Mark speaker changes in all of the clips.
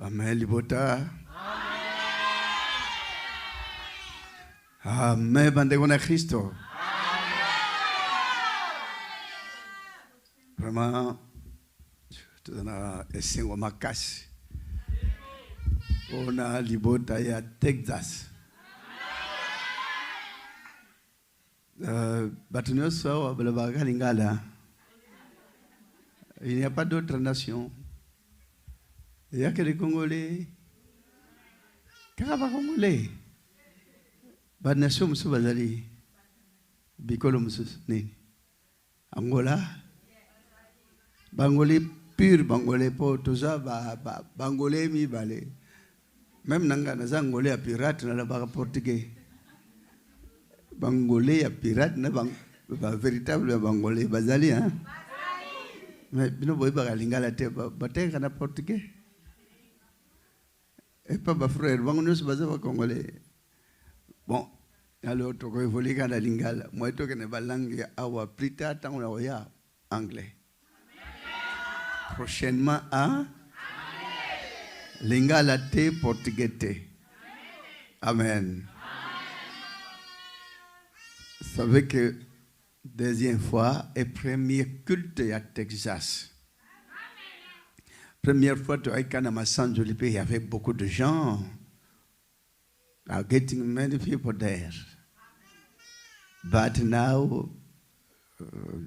Speaker 1: Amen. Libota. Amen. Bandegona Christo. Vraiment, tu as un single macas. On a Libota à Texas. Batunoso, Lingala. Il n'y a pas d'autre nation. Il n'y a que les Congolais. Caraba Congolais. Badnation Msoubazali. Bikolo Msousni. Angola. Bangolais pur, Bangolais pour tout ça, Bangolais mi balé. Même Nanga Angolais à pirate, n'a pas portugais. Bangolais à pirate, n'a pas véritable Bangolais. Bazali, hein? Mais nous voyons pas Lingala te, bataille n'a portugais. Et pas ma frère, Bangolais basé au Congolais. Bon, alors tu peux voler quand la Lingala. Moi, tu connais pas langue awa plita tant on a anglais. Prochainement à Lingala te portugais te. Amen. Vous savez que deuxième fois et premier culte à Texas. Première fois, tu as quand à San Jolipe, il y avait beaucoup de gens. Getting many people there. But now,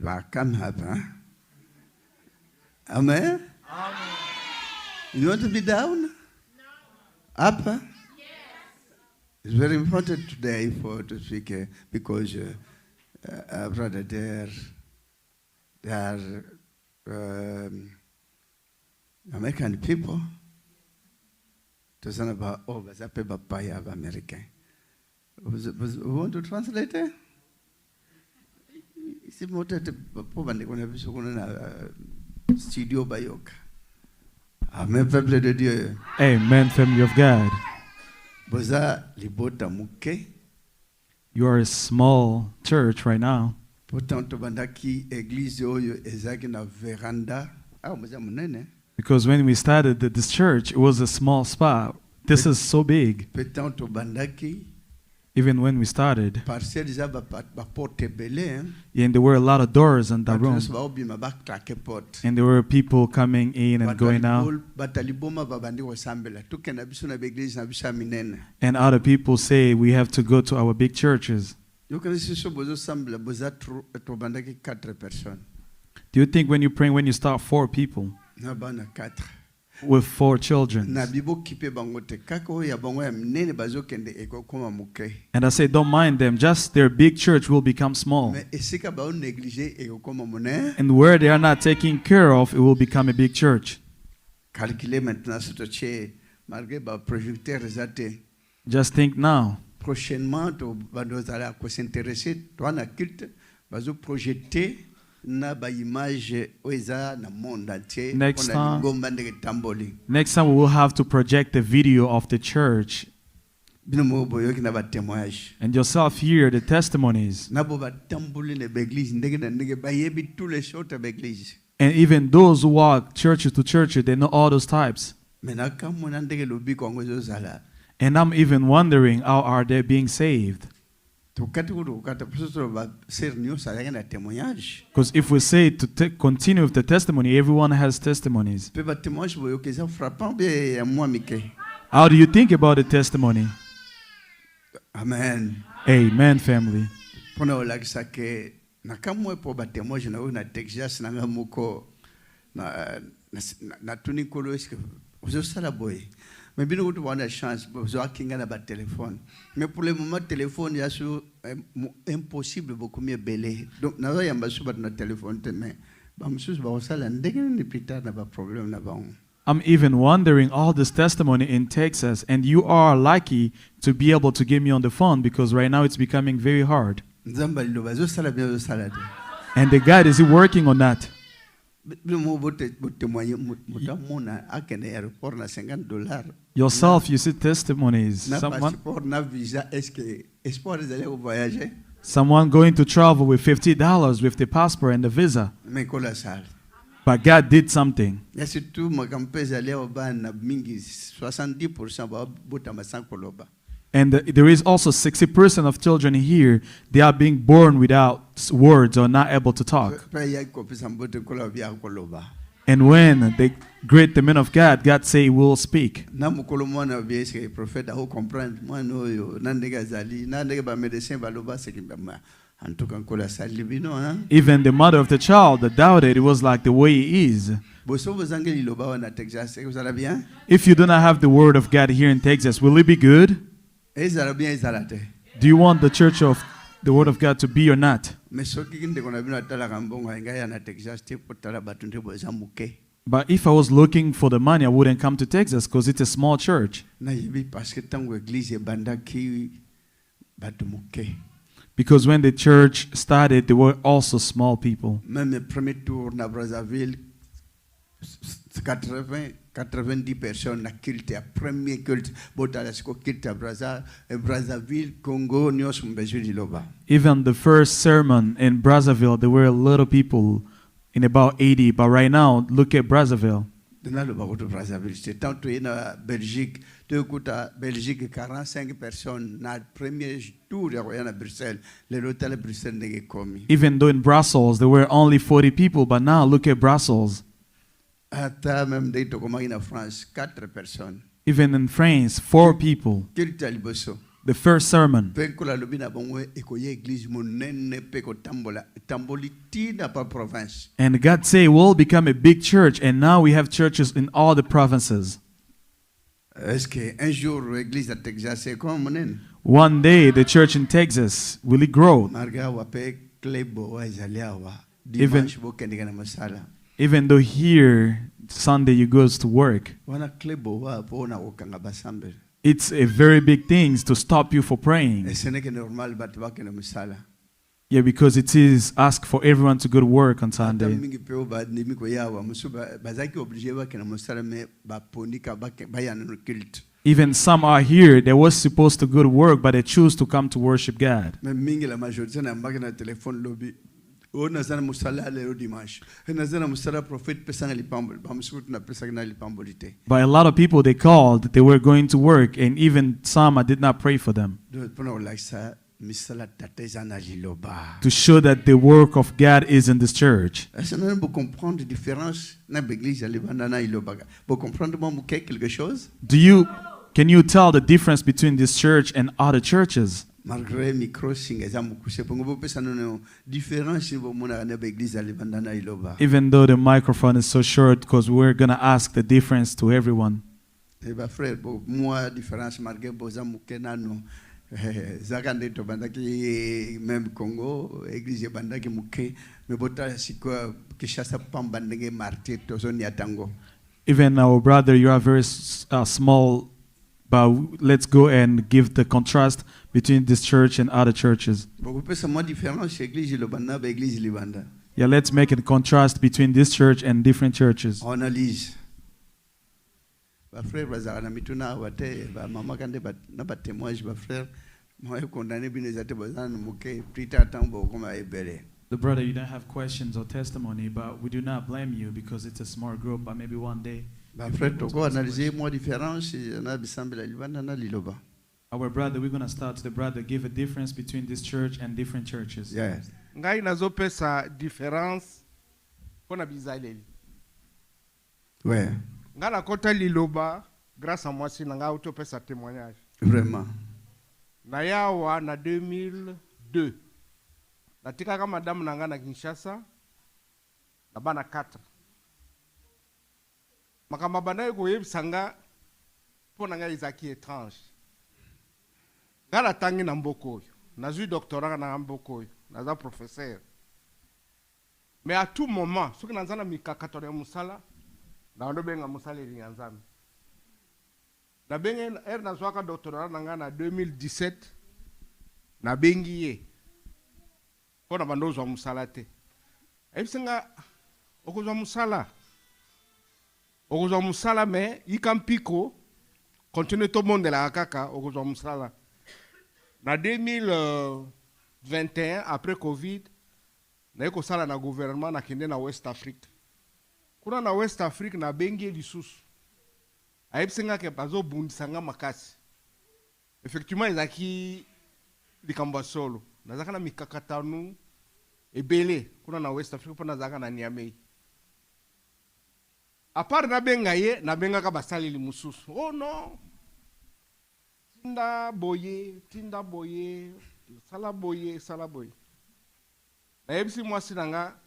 Speaker 1: that can happen. Amen? Amen. You want to be down? No. Up? Yes. It's very important today to speak because brother, they are American people. To say about the paper pie of American. We want to translate it? It's important to studio Bayok. Amen, peuple de Dieu.
Speaker 2: Amen, family of God.
Speaker 1: You
Speaker 2: are a small church right now. Because when we started this church, it was a small spot. This is so big. Even when we started, and there were a lot of doors in the room, and there were people coming in and going out, and other people say we have to go to our big churches. Do you think when you pray, when you start 4 people, with 4 children, and I say don't mind them, just their big church will become small, and where they are not taken care of, it will become a big church. Just think now. Next time we will have to project the video of the church, and yourself hear the testimonies, and even those who walk church to church, they know all those types. And I'm even wondering, how are they being saved? Because if we say to continue with the testimony, everyone has testimonies. How do you think about the testimony?
Speaker 1: Amen.
Speaker 2: Amen, family.
Speaker 1: Mais bien nous avons la chance, vous avez qu'un téléphone. Mais pour le moment, téléphone, il y a impossible beaucoup mieux belé. Donc nous avons notre téléphone, mais
Speaker 2: I'm even wondering all this testimony in Texas, and you are lucky to be able to get me on the phone because right now it's becoming very hard. And the God is working on that. Yourself, you see testimonies. Someone going to travel with $50 with the passport and the visa. But God did something.
Speaker 1: Ya surtout ma campé allé au ban na mingi 70% ba bota masan koloba.
Speaker 2: And there is also 60% of children here, they are being born without words or not able to talk. And when they greet the men of God, God say, we'll speak.
Speaker 1: Even
Speaker 2: the mother of the child that doubted, it was like the way he is. If you do not have the word of God here in Texas, will it be good? Do you want the church of the word of God to be or not? But if I was looking for the money, I wouldn't come to Texas because it's a small church. Because when the church started, there were also small people.
Speaker 1: 90 personnes na culte premier culte botala siko culte Brazzaville Congo nyos mbezu Liloba.
Speaker 2: Even the first sermon in Brazzaville, there were a lot of people in about 80, but right now look at Brazzaville.
Speaker 1: Brazzaville c'est tant tu na Belgique tu écoutes Belgique 45 personnes na premier tour ya na Bruxelles le l'hôtel Bruxelles nge komi.
Speaker 2: Even though in Brussels there were only 40 people, but now look at Brussels. Even in France, 4 people. The first sermon. And God say, we'll become a big church, and now we have churches in all the provinces. One day, the church in Texas will it grow. Even though here, Sunday you goes to work. It's a very big thing to stop you for praying. Yeah, because it is asked for everyone to go to work on Sunday. Even some are here, they were supposed to go to work, but they choose to come to worship God. But a lot of people they called, they were going to work, and even some I did not pray for them. To show that the work of God is in this church. Can you tell the difference between this church and other churches? Even though the microphone is so short, because we're going to ask the difference to everyone. Even our brother, you are very small, but let's go and give the contrast between this church and other churches. Yeah, let's make a contrast between this church and different churches. The brother, you don't have questions or testimony, but we do not blame you because it's a small group, but maybe one day. Our brother, we're going to start the brother give a difference between this church and different churches.
Speaker 1: Yes.
Speaker 3: Ngai nazopesa difference pona bizaleli.
Speaker 1: Ouais.
Speaker 3: Ngala kota Liloba grâce à moi si nanga autopesa témoignage.
Speaker 1: Vraiment.
Speaker 3: Na yawa na 2002. Natika kama madame nanga na Kinshasa na bana 4. Makamba bana ko yebisanga pona ngai izaki étrange. Ngala tangi na mboko yo. Nazui doctorat na mboko yo. Naza professeur. Mais à tout moment, ce que nanzana mikakato ya musala na ndo benga musala ri Nzambe. Na benga na zwaka doctorat nanga na 2017 na bengi ye. Pona bandozo wa musala te. Ebisenga okozwa musala. Okozwa musala mais ikampiko continue tout le monde la kaka okozwa musala. Na 2021 après Covid, na eko sala na gouvernement na kende na West Afrique. kuna na West Africa na bengi lisusu ayebsenga ke bazo bundisanga makasi effectivement ezaki likamba solo nazaka na mikakatanu ebele kuna na West Africa pona zaka na Niamey à part na benga ye na benga ka basaleli mususu oh non tinda boye sala boye na yebisi mwasi nanga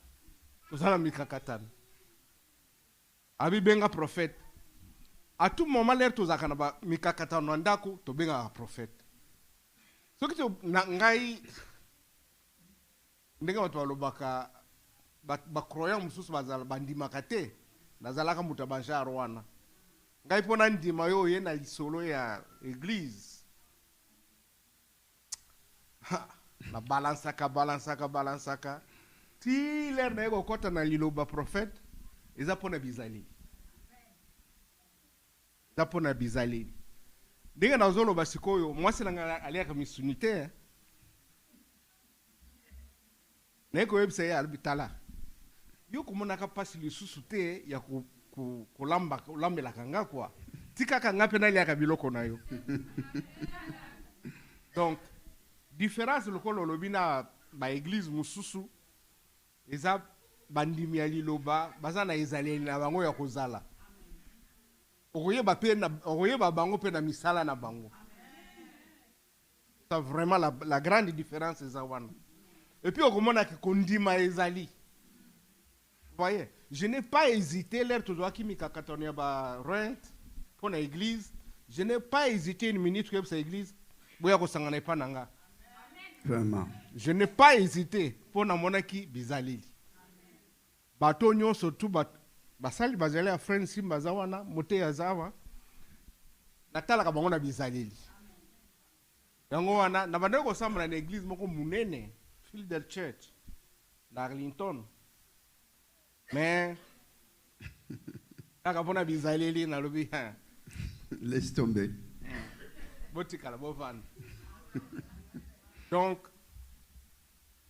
Speaker 3: tozala mikakatanu abi benga prophète à tout moment l'air tozaka na ba mikakatanu ndako to benga prophète soki to ngai ndenge watu walobaka ba croyant mususu bazala bandimaka te nazalaka muta banjaro wana ngai pona ndima yo ye na lisolo ya église na balansaka ti l'air na ego kota na liloba prophète eza pona bizali ndenge nazoloba sikoyo mwasi nanga aliaka misunité neko website ya albitala yo kumonaka pasi lisusu te ya kulambela kanga kwa tika kanga pena liaka biloko na yo donc différence lokolo lobina ba église mususu eza bandimi ya liloba bazana ezaleli na bango ya kozala okoyeba bango pe na misala na bango. C'est vraiment la grande différence eza wana. Et puis okomona ke kondima ezali. Vous voyez, je n'ai pas hésité l'air toujours qui mikakatonia ba rent pour la église. Je n'ai pas hésité une minute que cette église boya ko sangana pa nanga.
Speaker 1: Vraiment.
Speaker 3: Je n'ai pas hésité pour na monaki bizali. Bato nyonso tout basali bazali a friend simba zawana mote ya zawa natala ka bango na bizaleli yango wana na bandeko sambla na église moko munene Field Church na Arlington mais kaka bona bizaleli na lobi
Speaker 1: laisse tomber
Speaker 3: botika la bovan donc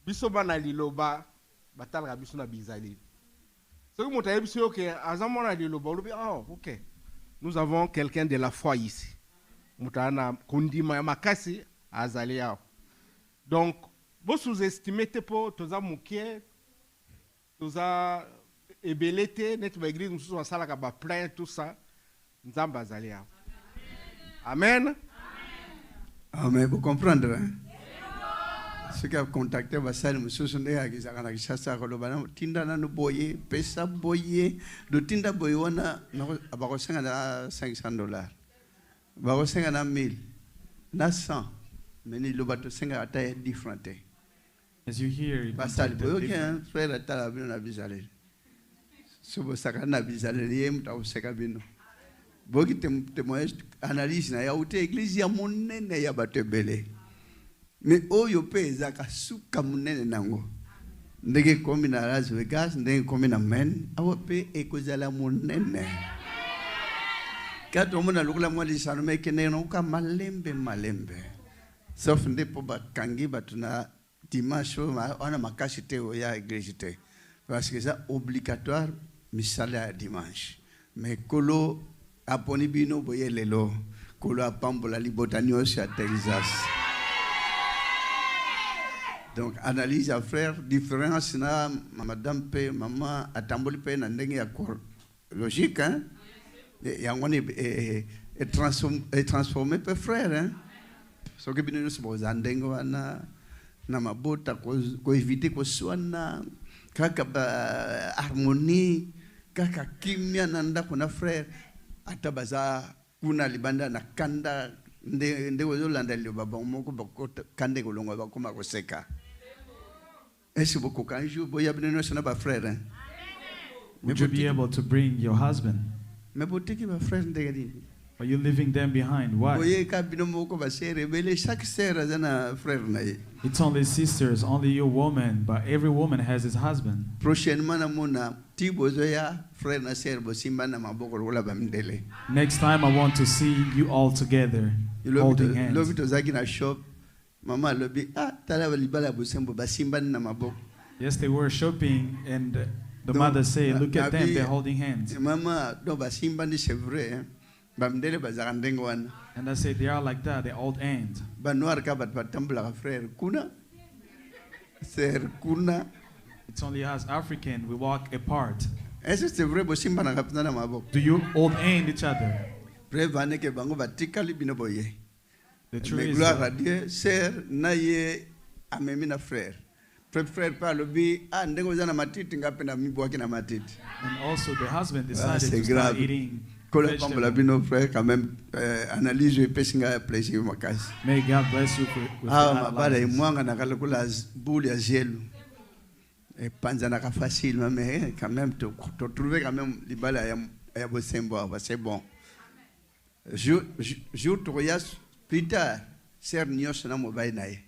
Speaker 3: biso bana liloba batala ka biso na bizaleli. Nous avons quelqu'un de la foi ici. Donc, vous sous-estimez pas tous les moukiers, tous les ébelletés, notre église, nous sommes en plein tout ça. Nzambe azalia. Amen.
Speaker 1: Amen. Vous comprendre, hein? Ceux qui ont contacté Vassal, M. Sunday, qui a dit ça, Tinda no boye, pesa boye, de Tinda boyona, à $500. Barosanga 1000, 900, mais il va te senga à taille différente.
Speaker 2: As you hear,
Speaker 1: Vassal, boye, frère à Talabino na bizale. Sobo sakana bizale, yem ta sekabino. Boki témoignage, analyse na yaoute église ya monene ya batebele. Mais oyo pe ezaka suka munene nango ndenge komi na Las Vegas ndenge komi na men awo pe ekozala munene kato mona lukula mwa lisano mekene no ka malembe sauf ndipo bakangi batuna dimanche ona makasi te ya église te parce que ça obligatoire misala ya dimanche mais kolo aponi bino boye lelo kolo apambola libotanio ya Texas. Donc, analyse à frère, différence na madame pe, maman, atamboli pe na ndenge ya logique, hein? Et on est transformé pe frère, hein? So que bino se boza ndengo wana na mabota ko éviter ko swana kaka ba harmonie kaka kimia nanda kuna frère atabaza kuna libanda na kanda nde wozolanda liba moko bakota kande kolonga bakoma koseka. Est-ce que
Speaker 2: would you be able to bring your husband? Are you leaving them behind? Why? It's only sisters, only your woman, but every woman has his husband. Next time I want to see you all together, holding hands. Yes, they were shopping and The mother say, look at them, they're holding hands.
Speaker 1: Mama, no basimba ni c'est vrai. Bamdele bazarandeng wana.
Speaker 2: And I say they are like that, they're old hands.
Speaker 1: Banoir ka bat batambla frère kuna. Ser kuna.
Speaker 2: It's only us African, we walk apart.
Speaker 1: Est-ce que c'est vrai basimba na kapna na mabok?
Speaker 2: Do you hold hand each other?
Speaker 1: Bref, vane ke bango batikali binoboye.
Speaker 2: The truth
Speaker 1: Mais
Speaker 2: is,
Speaker 1: gloire à Dieu, sœur naye amemi na frère. Frère parle bi ndengo zana matiti ngape na mibwaki na matiti.
Speaker 2: and also the husband decided
Speaker 1: c'est
Speaker 2: to start
Speaker 1: grave.
Speaker 2: eating
Speaker 1: Kola
Speaker 2: vegetables.
Speaker 1: pambola bino frère quand même analyse et pesinga plaisir makasi.
Speaker 2: May God bless you with
Speaker 1: Ah
Speaker 2: the
Speaker 1: mabala
Speaker 2: analysis.
Speaker 1: imwanga na kalakula boule ya gelo. Et panza na ka facile mais quand même to trouver quand même libala ya bosembo c'est bon. Jour troyas plus tard, sœur nyos na mobile naye.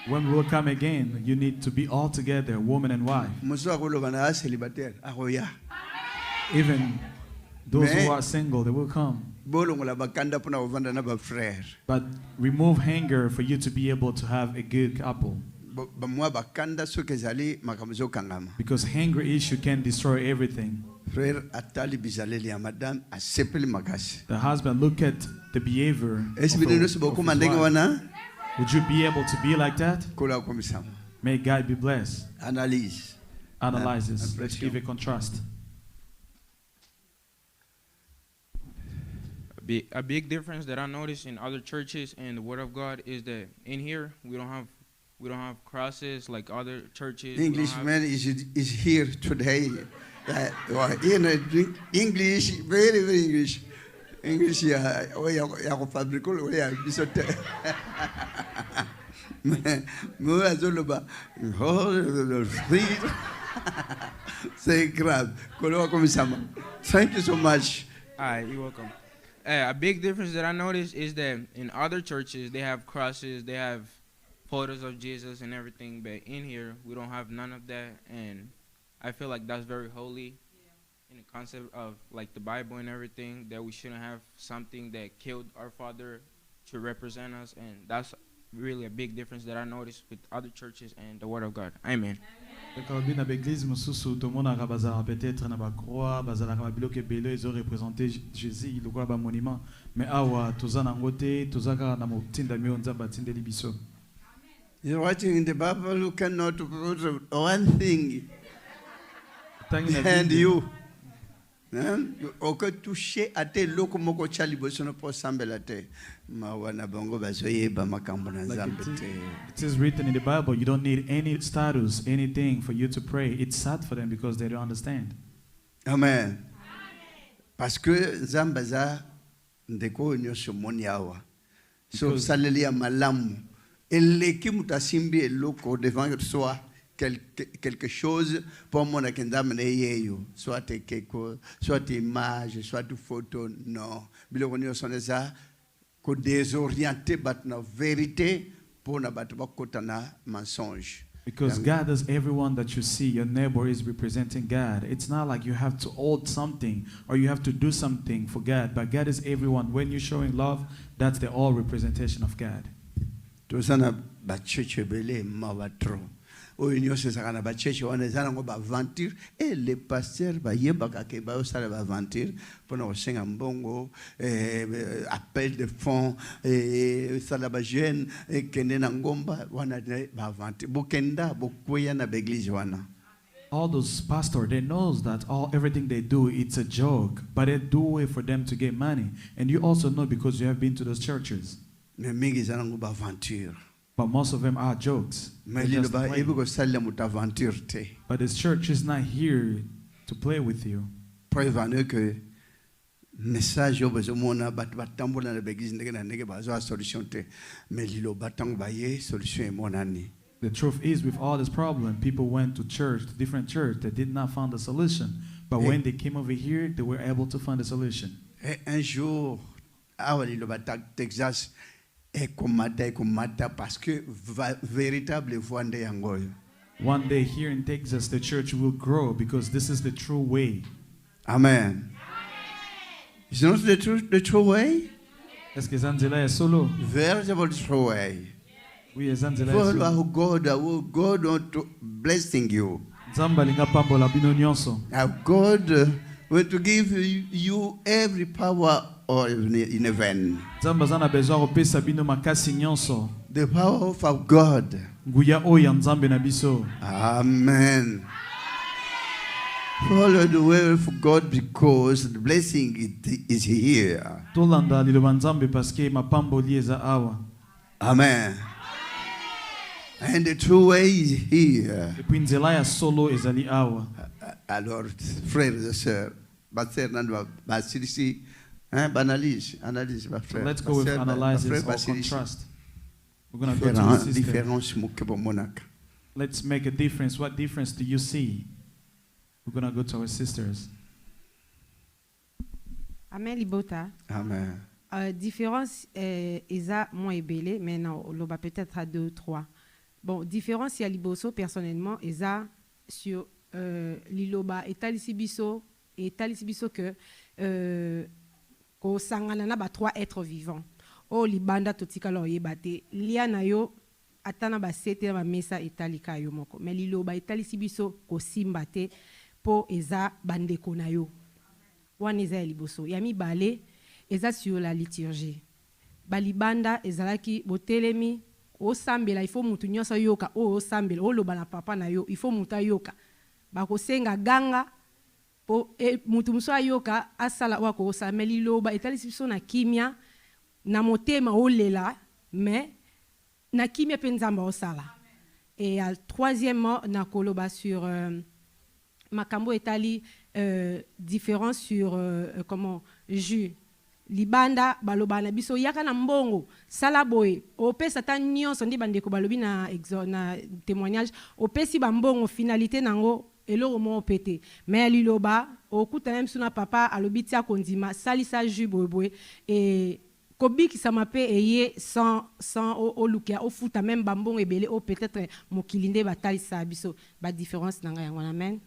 Speaker 2: When we will come again, you need to be all together, woman and wife.
Speaker 1: Mozo akoloba na célibataire akoya.
Speaker 2: Even those
Speaker 1: Mais-
Speaker 2: who are single, they will come.
Speaker 1: Bolongola bakanda pona ovanda na ba frère.
Speaker 2: But remove anger for you to be able to have a good couple.
Speaker 1: Ba mwa bakanda soke zali makamuzo kangama.
Speaker 2: Because anger issue can destroy everything.
Speaker 1: Frère atali bizaleli ya madame asepeli makasi.
Speaker 2: The husband look at the behavior of
Speaker 1: Est-ce que nous sommes beaucoup
Speaker 2: his
Speaker 1: mandenge
Speaker 2: wife.
Speaker 1: wana?
Speaker 2: Would you be able to be like that?
Speaker 1: Kola komisama.
Speaker 2: May God be blessed.
Speaker 1: Analyse.
Speaker 2: Analyze this. Let's
Speaker 1: Impression.
Speaker 2: give a contrast.
Speaker 4: A big difference that I noticed in other churches and the Word of God is that in here we don't have crosses like other churches. We don't have-
Speaker 1: Englishman is here today. English, very English. English ya ko fabrico ya bisote. Moi azoloba. C'est grave. Kolo komisama. Thank you so much.
Speaker 4: You're welcome. A big difference that I noticed is that in other churches they have crosses, they have photos of Jesus and everything, but in here we don't have none of that, and I feel like that's very holy in the concept of like the Bible and everything, that we shouldn't have something that killed our father to represent us, and that's really a big difference that I noticed with other churches and the Word of God. Amen.
Speaker 2: Quand on a l'église, mususu tout le monde a bazar peut-être na ba croix, bazar na biloke belé, ils ont représenté Jésus, il quoi ba monument, mais awa tozana ngote, tozaka na motinda mio nzamba tindeli biso.
Speaker 1: You're writing in the Bible, you cannot put one thing behind you. Oko touché à tes loko moko chali bosono po sambela te. Mawana bongo bazoye ba makambo na Nzambe te.
Speaker 2: It is written in the Bible, you don't need any status, anything for you to pray. It's sad for them because they don't understand.
Speaker 1: Amen. Parce que Nzambe za ndeko nyosho moni awa. So saleli ya malamu. Eleki mutasimbi eloko devant soi. Quelque chose pour mon akendam neyeyo, soit tes keko, soit tes images, soit tes photos, non. Bilonio soneza ko désorienté bat na vérité pour na bat bakotana mensonge.
Speaker 2: Because God is everyone that you see. Your neighbor is representing God. It's not like you have to hold something or you have to do something for God, but God is everyone. When you're showing love, that's the all representation of God.
Speaker 1: Tosana bacheche bele mavatro. Oyo sesakana bacheche wana zana ngo ba aventure et les pasteurs ba yebaka ke ba osala ba aventure pona osenga mbongo appel de fonds sala ba jeune kende na ngomba wana ba aventure bokenda bokwya na eglise wana.
Speaker 2: All those pastors, they knows that everything they do, it's a joke, but they do it for them to get money. And you also know because you have been to those churches.
Speaker 1: Mais mingi zana ngo ba aventure.
Speaker 2: But most of them are jokes.
Speaker 1: Mais
Speaker 2: They're just
Speaker 1: Liloba
Speaker 2: playing.
Speaker 1: ebo ko sala mut aventure te.
Speaker 2: But this church is not here to play with you.
Speaker 1: Preuve que message yo bezomona bat batambola na eglise ndenge na ndenge bazo solution te. Mais Liloba tang ba ye solution e monani.
Speaker 2: The truth is, with all this problem, people went to church, to different church, they did not find the solution. But when they came over here, they were able to find a solution.
Speaker 1: Et un jour, awa Liloba Texas komata parce que véritable voix nde yangoyo.
Speaker 2: One day here in Texas, the church will grow because this is the true way.
Speaker 1: Amen. Is not the true way?
Speaker 2: Est-ce que Zanzela est solo?
Speaker 1: Veritable true way.
Speaker 2: Oui, Zanzela est solo.
Speaker 1: Follow God want to blessing you. Now God will to give you every power in heaven. The power of God. Amen. Follow the way of God because the blessing is here. Amen. And the true way is here. Alors, frères et sœurs, analyse, ma frère.
Speaker 2: Let's go with analysis or contrast. We're going to go to the sister. Let's make a difference. What difference do you see? We're going to go to our sisters.
Speaker 5: Amen, Libota.
Speaker 1: Amen.
Speaker 5: Différence, Isa, moi et Bélé, mais non, on va peut-être à 2 ou 3. Bon, différence, il y a Liboso, personnellement, Isa, sur Liloba, et Talisibiso que Sanganana, 3 êtres vivants. Oh, Libanda, Totikalo, Yebate, Lianayo, Atana, Sete, Mesa, et Talikayo, Moko. Mais Liloba, et Talisibiso, Kosimbate, Po, Eza, Bandekonayo. Wan Eza, Liboso. Yami Bale, Eza sur la liturgie. Balibanda, Ezalaki, Botelemi, O Sambela, il faut mutunyo sa yoka, O Sambela, O Lobana papa na yo, il faut muta yoka. Bako senga ganga, po mutumso yoka, asala wako osa, mais Liloba, etali sibiso na kimia, na motema olela, mais na kimia penzamba osala. Et troisièmement, na koloba sur Makambo etali différence sur comment jus. Libanda balobana biso yaka na mbongo salaboy opesa ta nyonso ndi bandeko balobi na témoignage opesi bambongo finalité nango eloko mo pété mais Liloba okuta même suna papa alobi tia kondima salisa juboboy et kobiki sama pe eye sans olukia ofuta même bambongo ebele o peut-être mokilinde batalisa biso ba différence nanga yango amen.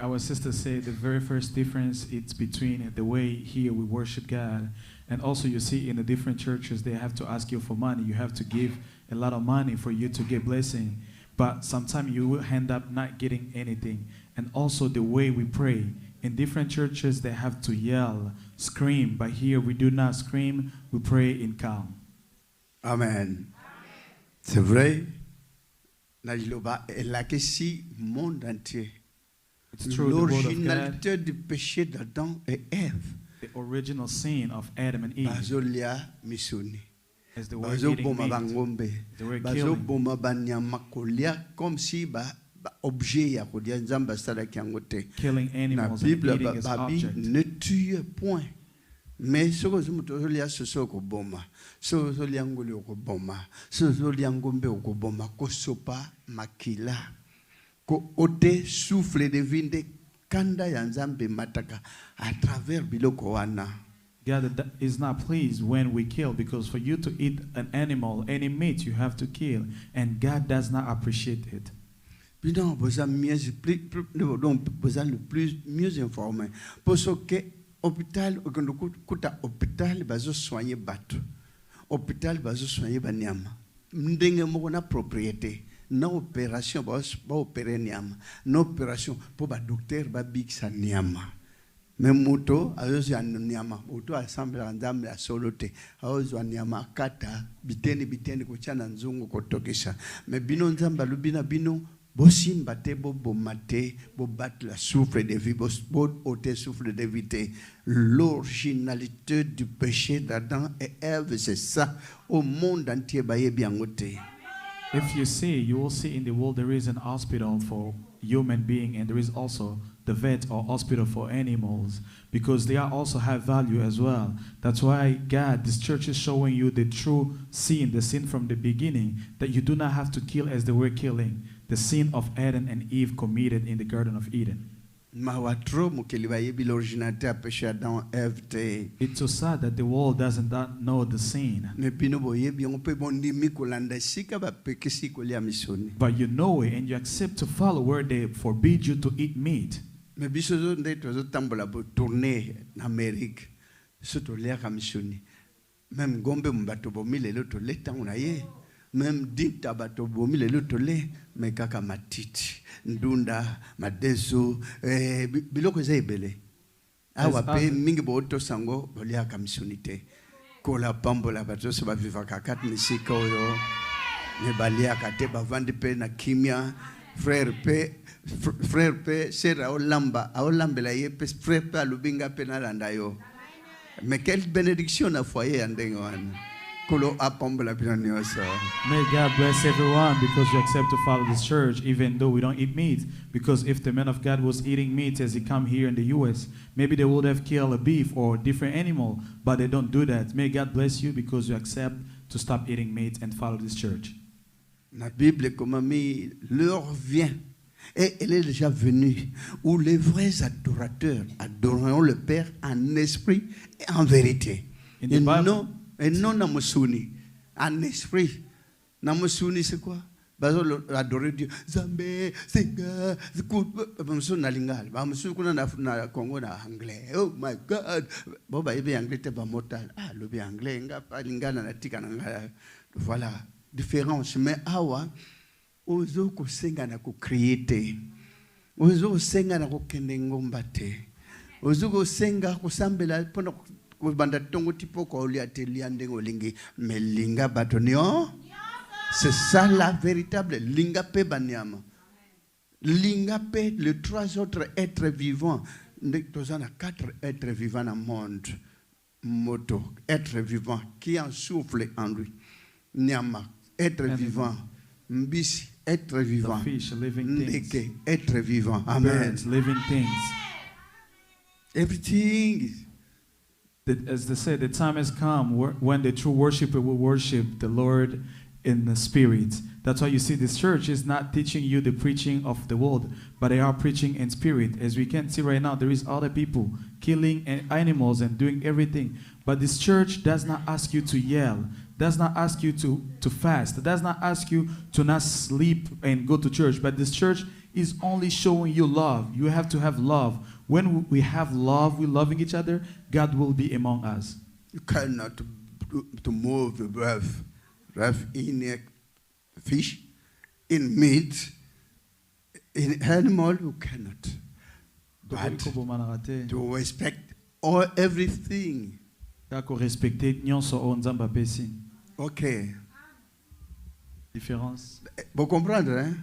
Speaker 2: Our sister said the very first difference it's between the way here we worship God, and also you see in the different churches they have to ask you for money. You have to give a lot of money for you to get blessing, but sometimes you will end up not getting anything. And also the way we pray in different churches they have to yell, scream, but here we do not scream. We pray in calm.
Speaker 1: Amen. C'est vrai. La Liloba est la question monde entier. L'originalité du péché d'Adam et Ève.
Speaker 2: The original sin of Adam and Eve.
Speaker 1: Bazolia misuni.
Speaker 2: As they were eating meat, they were killing.
Speaker 1: Comme si objet ya kodia Nzambe sala kiangote.
Speaker 2: Killing animals and eating as object.
Speaker 1: Ne tue point. Mais ce que nous avons dit, c'est ce que bomba, ce que nous avons dit, bomba, ce que nous avons dit, bomba, kosopa makila. Ko ote souffle de vinde kanda ya Nzambe mataka à travers biloko wana.
Speaker 2: God is not pleased when we kill, because for you to eat an animal, any meat, you have to kill, and God does not appreciate it.
Speaker 1: Bidon besoin le plus mieux informé. Parce que hôpital, hôpital bazo soigner batu, hôpital bazo soigner banyama. Ndenge moko na propriété. Na opération ba opérer nyama, na opération pour ba docteur ba big sa nyama. Même moto ayozo ya nyama, moto assemble Nzambe ya solote, ayozo nyama kata biteni kuchana nzungu kotokisha. Mais bino Nzambe lubina bino bosimba te bo bomate bo battre la souffle de vie bo ôter souffle de vie. L'originalité du péché d'Adam et Ève, c'est ça au monde entier ba yebiangote.
Speaker 2: If you see, you will see in the world there is an hospital for human being, and there is also the vet or hospital for animals, because they also have value as well. That's why God, this church is showing you the true sin, the sin from the beginning, that you do not have to kill as they were killing, the sin of Adam and Eve committed in the Garden of Eden. It's so sad that the world doesn't know the sin. But you know it and you accept to follow where they forbid you to eat meat.
Speaker 1: même dinta bato bomi le lotole me kaka matiti ndunda madeso biloko za ebele awa pe mingi boto sango bolia kamisunite kola pambola bato so baviva kakat misika oyo ne balia kate bavandi pe na kimia frère pe sera olamba aolambela ye pe frère pe alubinga pe na landa yo mais quelle bénédiction na foyer andengo wana. May
Speaker 2: God bless everyone because you accept to follow this church even though we don't eat meat. Because if the man of God was eating meat as he come here in the U.S., maybe they would have killed a beef or a different animal, but they don't do that. May God bless you because you accept to stop eating meat and follow this church.
Speaker 1: La Bible, comme ami, l'heure vient et elle est déjà venue où les vrais adorateurs adoreront le Père en esprit et en vérité. Et non namusuni, en esprit. Namusuni c'est quoi? Bazo adorer Dieu. Nzambe, Seigneur, bamusu na lingala, bamusu kuna na Congo na anglais. Oh my God. Bon ba ibe anglais te ba mortal. Ah le bi anglais nga pa lingala na tika na ngala. Voilà, différence. Mais awa ozo ko senga na ko create. Ozo senga na ko kende ngomba te. Ozo ko senga ko sambela pona c'est ça la véritable linga pe banyama. Linga pe les trois autres êtres vivants. Nous avons 4 êtres vivants dans le monde. Moto, être vivant qui en souffle en lui. Nyama, être vivant. Mbisi, être vivant. Ndeke, être vivant. Amen.
Speaker 2: Birds, living things.
Speaker 1: Everything is.
Speaker 2: As they say, the time has come when the true worshiper will worship the Lord in the spirit. That's why you see this church is not teaching you the preaching of the world, but they are preaching in spirit. As we can see right now, there is other people killing animals and doing everything. But this church does not ask you to yell, does not ask you to fast, does not ask you to not sleep and go to church. But this church is only showing you love. You have to have love. When we have love, we're loving each other, God will be among us.
Speaker 1: You cannot to move the breath in a fish, in meat, in animal, you cannot. But to respect everything. Okay.
Speaker 2: Différence.
Speaker 1: Vous comprenez, hein?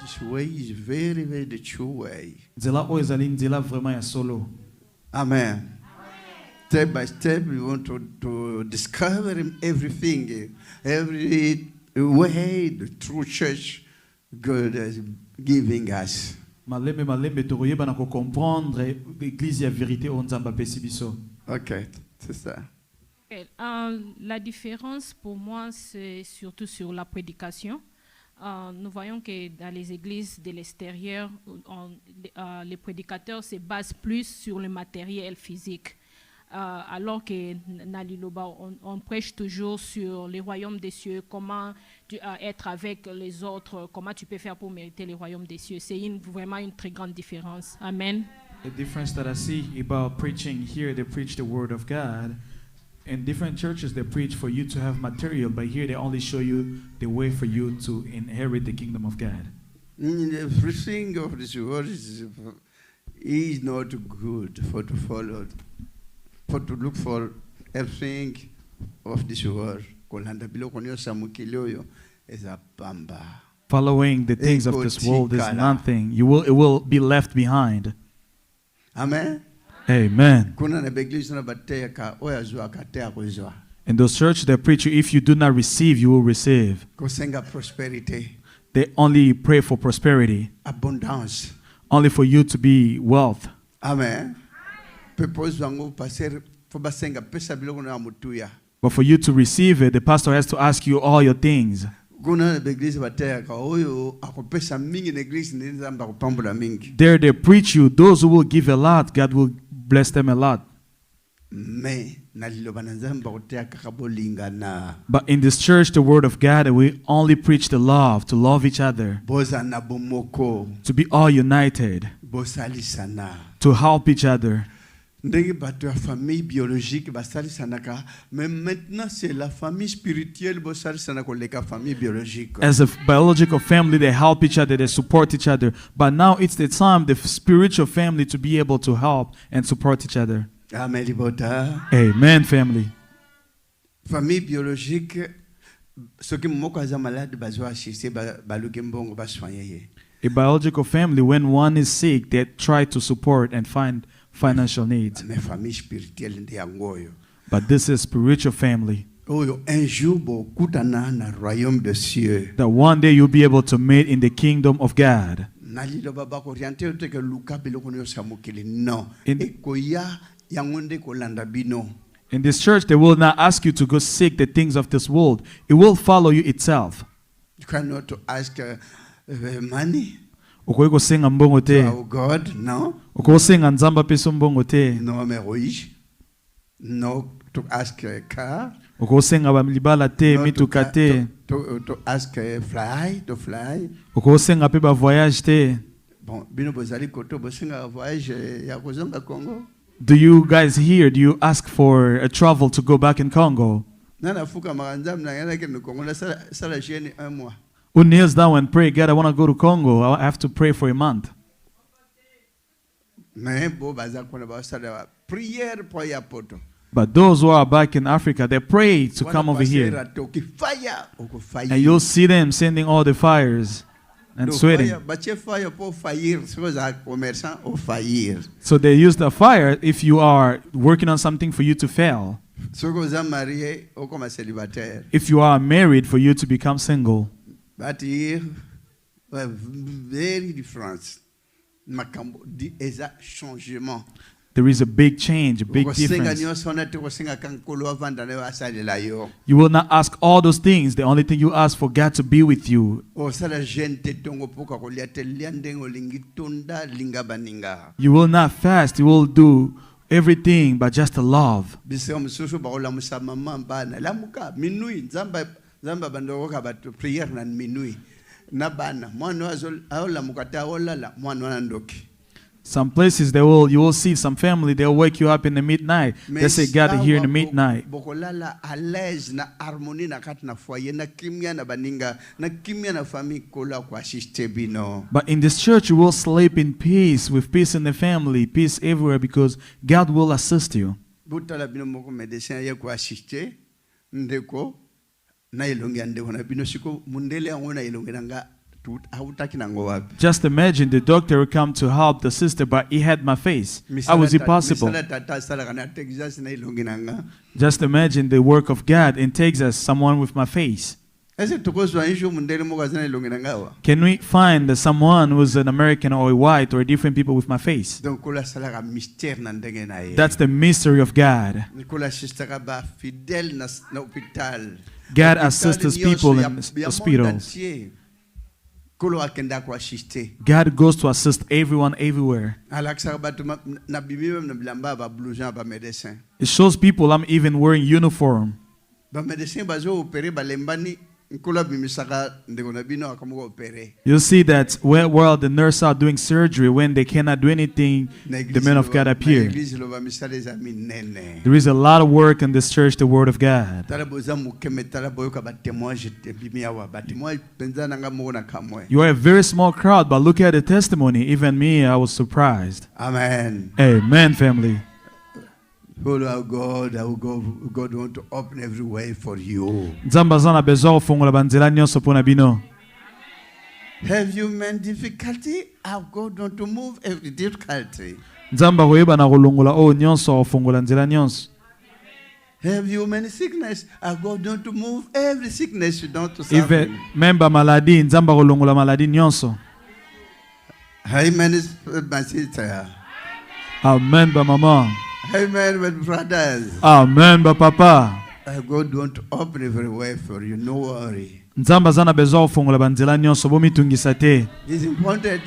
Speaker 1: This way is very, very the true way. Amen. Step by step, we want to discover everything, every way the true church God is giving us. Ok, c'est ça.
Speaker 6: La différence pour moi, c'est surtout sur la prédication. Nous voyons que dans les églises de l'extérieur, les prédicateurs se basent plus sur le matériel physique. Alors que dans Liloba, on prêche toujours sur le royaume des cieux, comment être avec les autres, comment tu peux faire pour mériter le royaume des cieux. C'est vraiment une très grande différence. Amen.
Speaker 2: The difference that I see about preaching here, they preach the word of God. In different churches, they preach for you to have material, but here they only show you the way for you to inherit the kingdom of God.
Speaker 1: Everything of this world is not good for to follow, for to look for everything of this world.
Speaker 2: Following the things of this world is nothing. It will be left behind.
Speaker 1: Amen.
Speaker 2: Amen. In those churches that preach you, if you do not receive, you will receive.
Speaker 1: Prosperity.
Speaker 2: They only pray for prosperity.
Speaker 1: Abundance.
Speaker 2: Only for you to be wealth.
Speaker 1: Amen. But
Speaker 2: for you to receive it, the pastor has to ask you all your things. There they preach you. Those who will give a lot, God will bless them a lot. But in this church, the word of God, we only preach the love, to love each other, to be all united, to help each other.
Speaker 1: la famille biologique, mais maintenant c'est la famille spirituelle, la famille biologique.
Speaker 2: As a biological family, they help each other, they support each other. But now it's the time, the spiritual family, to be able to help and support each other. Amen, family.
Speaker 1: Famille biologique, ceux qui sont malades,
Speaker 2: a biological family, when one is sick, they try to support and find financial needs. But this is spiritual family. That one day you'll be able to meet in the kingdom of God. In this church, they will not ask you to go seek the things of this world. It will follow you itself.
Speaker 1: You cannot ask money.
Speaker 2: To
Speaker 1: God, no. No marriage. No to ask a car. No to ask fly, to fly. Bon,
Speaker 2: do you guys here, do you ask for a travel to go back in Congo? Who kneels down and pray, God, I want to go to Congo. I have to pray for a month. But those who are back in Africa, they pray to come over here. And you'll see them sending all the fires and sweating. So they use the fire if you are working on something for you to fail. If you are married, for you to become single.
Speaker 1: But here, very different.
Speaker 2: There is a big change, a big difference. You will not ask all those things. The only thing you ask for God to be with you. You will not fast. You will do everything but just to love. Some places you will see some family, they'll wake you up in the midnight. They say gather here in the midnight. But in this church you will sleep in peace, with peace in the family, peace everywhere, because God will assist you. Just imagine the doctor would come to help the sister, but he had my face. How was it possible? Just imagine the work of God in Texas, someone with my face. Can we find someone who's an American or a white or different people with my face? That's the mystery of God. God assists his people in hospitals. God goes to assist everyone everywhere. It shows people I'm even wearing uniform. You see that while the nurses are doing surgery, when they cannot do anything, the men of God appear. There is a lot of work in this church, the word of God. You are a very small crowd, but look at the testimony. Even me, I was surprised.
Speaker 1: Amen.
Speaker 2: Amen, family.
Speaker 1: Our God want to open every way for you.
Speaker 2: Have
Speaker 1: you man difficulty? Our God want to move every difficulty. Have you many sickness? Our God want to move every sickness you don't to suffer. Amen, my sister.
Speaker 2: Amen, mama.
Speaker 1: Amen, my brothers.
Speaker 2: Amen, papa.
Speaker 1: God want to open every way for you. No worry.
Speaker 2: It's important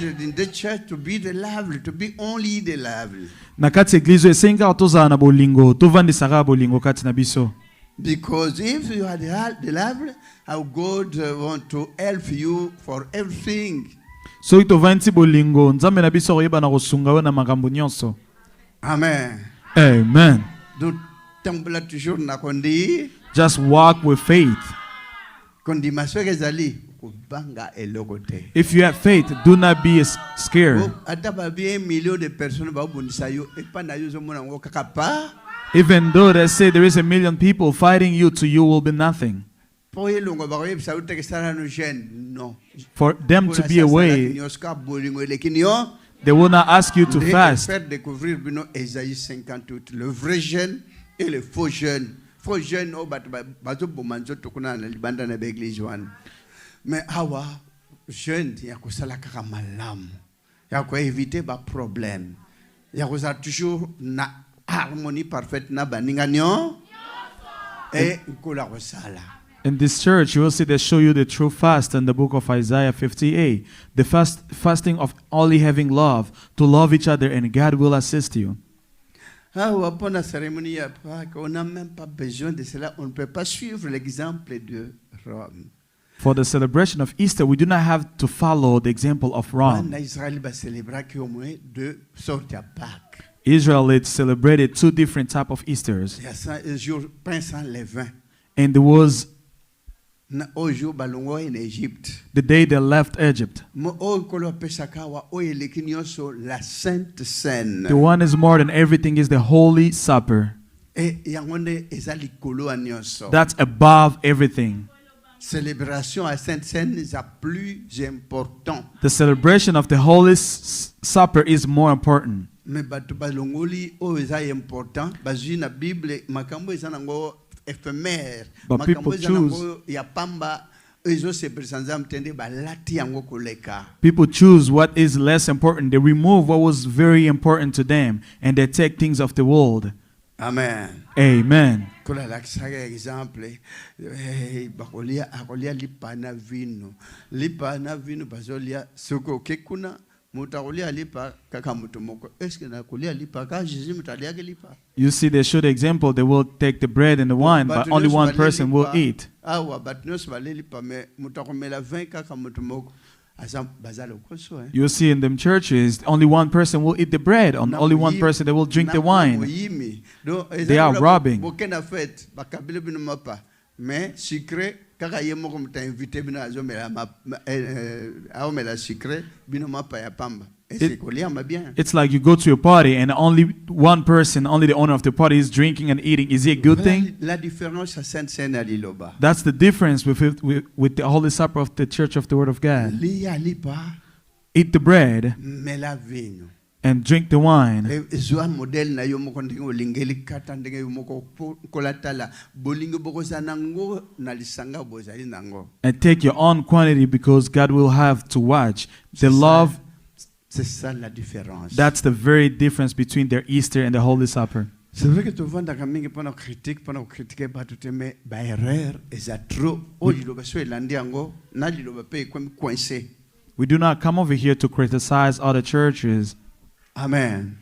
Speaker 1: in the church to be the lovely, to be only the lovely. Because if you are the lovely, our God want to help you for everything.
Speaker 2: Amen. Amen.
Speaker 1: Donc, tambola toujours na kondi.
Speaker 2: Just walk with faith.
Speaker 1: Kondi masweke zali. Kubanga elokote.
Speaker 2: If you have faith, do not be scared.
Speaker 1: Ataba bien million de personnes ba bundisa yo. Epa na yo zomona ngo kakapa.
Speaker 2: Even though they say there is 1 million people fighting you, to you will be nothing.
Speaker 1: For them
Speaker 2: For them to be away, they will not ask you to fast.
Speaker 1: Faire découvrir Ésaïe 58, le vrai jeune et le faux jeune. Faux jeune, bazo bomanzo tokuna na libanda na église wan. Mais awa jeune ya kosala kaka malamu. Ya ko éviter ba problème. Ya ko toujours na harmonie parfaite na baninganyo et kola kosala.
Speaker 2: In this church, you will see they show you the true fast in the book of Isaiah 58. The fasting of only having love, to love each other, and God will assist you.
Speaker 1: Pendant la cérémonie, on n'a même pas besoin de cela. On ne peut pas suivre l'exemple de Rome.
Speaker 2: For the celebration of Easter, we do not have to follow the example of Rome. Israel celebrated 2 different types of Easters. And there was the day they left Egypt. The one is more than everything is the Holy Supper. That's above everything. The celebration of the Holy Supper is more important. But people choose what is less important. They remove what was very important to them, and they take things of the world.
Speaker 1: Amen.
Speaker 2: Amen. You see, they show the example. They will take the bread and the wine, but only one person will eat. You see, in them churches, only one person will eat the bread, and only one person they will drink the wine. They are robbing. It's like you go to a party and only one person, only the owner of the party is drinking and eating. Is it a good thing? That's the difference with the Holy Supper of the Church of the Word of God. Eat the bread and drink the wine. And take your own quantity, because God will have to watch. The love, that's the very difference between their Easter and the Holy Supper.
Speaker 1: C'est vrai que tu vois dans mingi pendant critique pendant critiquer pas tout mais ba erreur est trop o liloba so elandi yango na liloba pe coincé.
Speaker 2: We do not come over here to criticize other churches.
Speaker 1: Amen.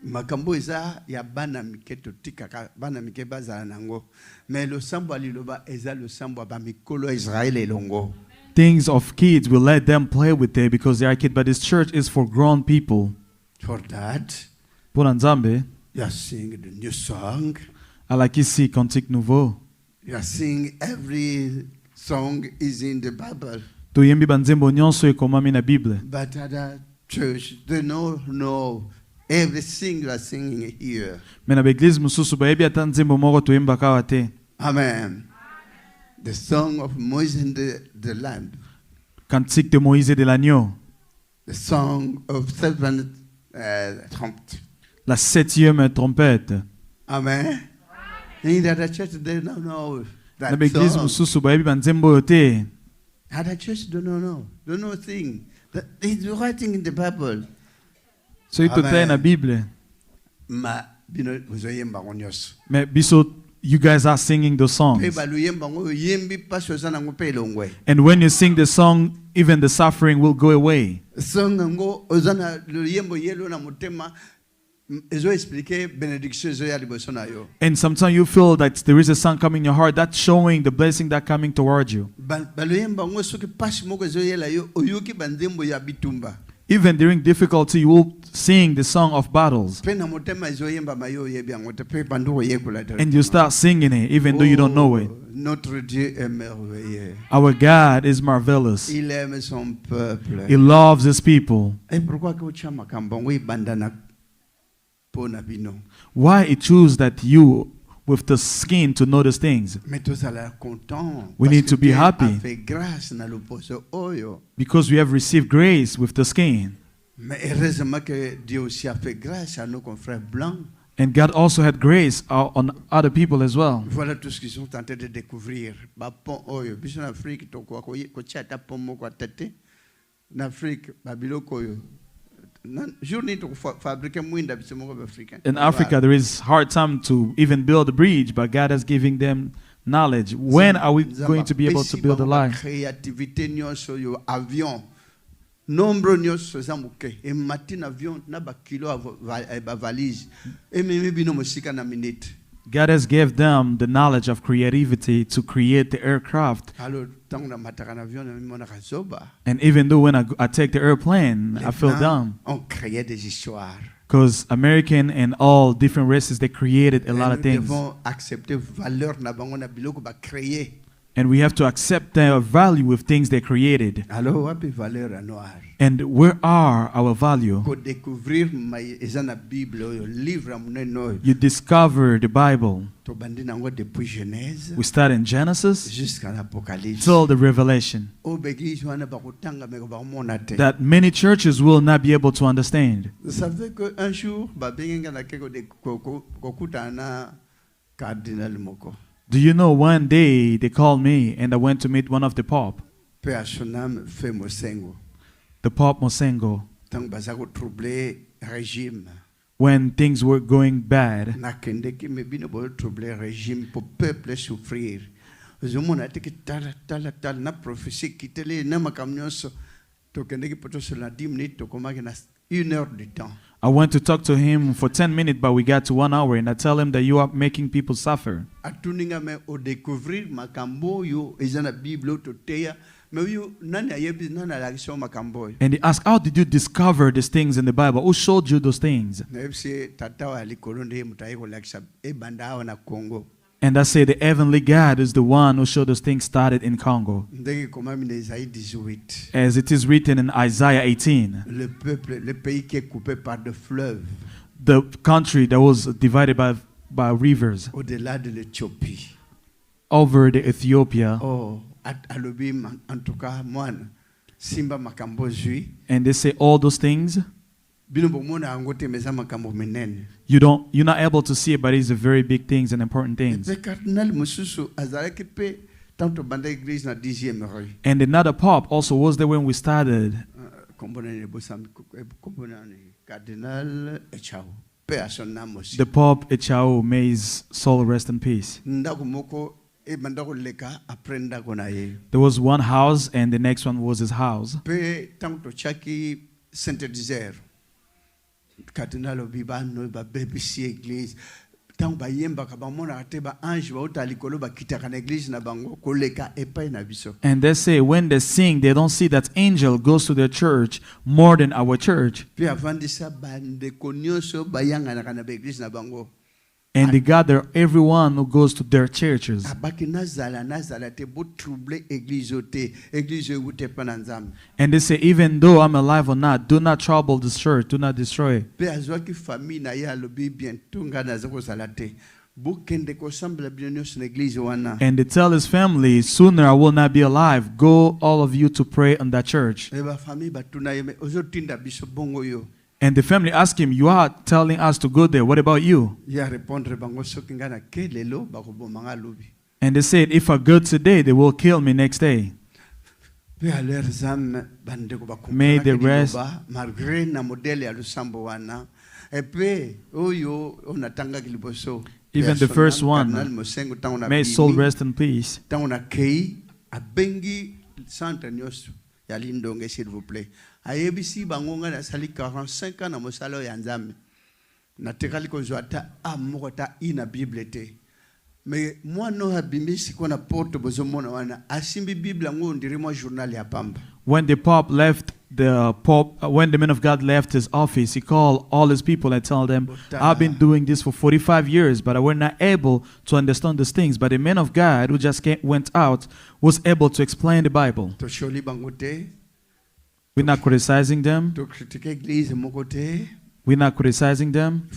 Speaker 1: Makambo eza ya bana miketo tikaka bana mike bazala nango mais le sambo liloba eza le sambo ba mikolo Israël elongo.
Speaker 2: Things of kids, will let them play with it because they are kids, but this church is for grown people.
Speaker 1: For that,
Speaker 2: pour Nzambe,
Speaker 1: you are singing the new song.
Speaker 2: Alors ici, cantique nouveau.
Speaker 1: You are singing every song is in the Bible.
Speaker 2: Tu yembi banzembo nyonso ekomami na Bible.
Speaker 1: But other church, they don't know everything you are singing here.
Speaker 2: Mena beglise mususu ba yebi ata nzembo moko tu yemba kawa te.
Speaker 1: Amen. The song of Moses and the Lamb.
Speaker 2: Cantique de Moïse et de l'agneau.
Speaker 1: The song of seventh trumpet.
Speaker 2: La 7e trompette.
Speaker 1: Amen. In the other church, they don't know that
Speaker 2: beglise mususu ba yebi banzembo yo te.
Speaker 1: Other church don't know thing. That is writing in the Bible.
Speaker 2: So ito te na Bible.
Speaker 1: Ma bino uzoyemba ngonyos.
Speaker 2: Mais biso, you guys are singing the songs. And when you sing the song, even the suffering will go away. And sometimes you feel that there is a song coming in your heart that's showing the blessing that's coming towards you. Even during difficulty, you will sing the song of battles.
Speaker 1: Pe na motema ezoyemba mayo yebi angote pe bandu yekula.
Speaker 2: And you start singing it even though you don't know it.
Speaker 1: Notre Dieu est merveilleux.
Speaker 2: Our God is marvelous.
Speaker 1: Il aime son peuple.
Speaker 2: He loves his people.
Speaker 1: Et pourquoi que ucha makambo ngoi bandana pona bino?
Speaker 2: Why he choose that you with the skin to know these things?
Speaker 1: Mais tous ala content.
Speaker 2: We need to be happy.
Speaker 1: Fait grâce na luposo oyo.
Speaker 2: Because we have received grace with the skin.
Speaker 1: Mais heureusement que Dieu aussi a fait grâce à nos confrères blancs.
Speaker 2: And God also had grace on other people as well.
Speaker 1: Voilà tout ce qu'ils sont en train de découvrir. Ba pon oyo biso na Afrique to ko chata pomo ko tete. Na Afrique ba biloko yo. Journée to fabriquer mwinda biso mo africain.
Speaker 2: In Africa there is hard time to even build a bridge, but God has given them knowledge. When are we going to be able to build a line?
Speaker 1: Créativité nyonso yo avion. Nombre nyonso zamuke e matin avion na ba kilo ba valise e mimi bino musika na minute.
Speaker 2: God has given them the knowledge of creativity to create the aircraft.
Speaker 1: Alors tant na mataka na avion na mona kazoba.
Speaker 2: And even though when I take the airplane, I feel dumb.
Speaker 1: On créait des histoires.
Speaker 2: Because American and all different races, they created a lot of things.
Speaker 1: Nous devons accepter valeur na bango na biloko ba créer.
Speaker 2: And we have to accept their value with things they created.
Speaker 1: Alors wapi valeur a noir.
Speaker 2: And where are our value?
Speaker 1: Ko découvrir mai ezana Bible yo livre muneno.
Speaker 2: You discover the Bible.
Speaker 1: To bandi nango depuis Genèse.
Speaker 2: We start in Genesis
Speaker 1: jusqu'à l'Apocalypse.
Speaker 2: till the Revelation. That many churches will not be able to understand.
Speaker 1: Vous savez que un jour ba benga na keko de kokutana cardinal moko.
Speaker 2: Do you know one day they called me and I went to meet one of the Pope.
Speaker 1: Pe ashonam fe mosengo.
Speaker 2: The Pope Mosengo.
Speaker 1: Tant bazako troubler régime.
Speaker 2: When things were going bad.
Speaker 1: Na kende ki me bino bo troubler régime pour peuple souffrir. Zomona te ki tala na prophétie qui tele na makamnyoso to kende ki poto sur la 10 minutes to komaki na 1 heure du temps.
Speaker 2: I went to talk to him for 10 minutes, but we got to 1 hour, and I tell him that you are making people suffer.
Speaker 1: Atuninga me o découvrir makambo yo ezana Bible to teya.
Speaker 2: And he asked, how did you discover these things in the Bible? Who showed you those things? And I say the heavenly God is the one who showed those things started in Congo. As it is written in Isaiah 18. The country that was divided by rivers. Over the Ethiopia. And they say all those things. You're not able to see it, but it's a very big things and important things. And another Pope also was there when we started. The Pope Echao, may his soul rest in peace. There was one house and the next one was his house. And they say when they sing, they don't see that angel goes to their church more than our church. And they gather everyone who goes to their churches. And they say, even though I'm alive or not, do not trouble this church, do not destroy it. And they tell his family, sooner I will not be alive. Go all of you to pray in that church. And the family asked him, you are telling us to go there. What about you? And they said, if I go today, they will kill me next day. May the rest. Even the first one, may his soul rest in peace.
Speaker 1: Ayebisi bangonga na sali 45 ans na mosalo ya Nzambe. Na tekali ko zwata amokota ina Bible te. Mais moi no habimisi kona porte bozomona wana asimbi Bible ngo ndirimo journal ya pamba.
Speaker 2: When the Pope left the Pope, when the man of God left his office, he called all his people and told them, I've been doing this for 45 years, but I were not able to understand these things. But the man of God who just went out was able to explain the Bible. We're not criticizing them. We're not criticizing them.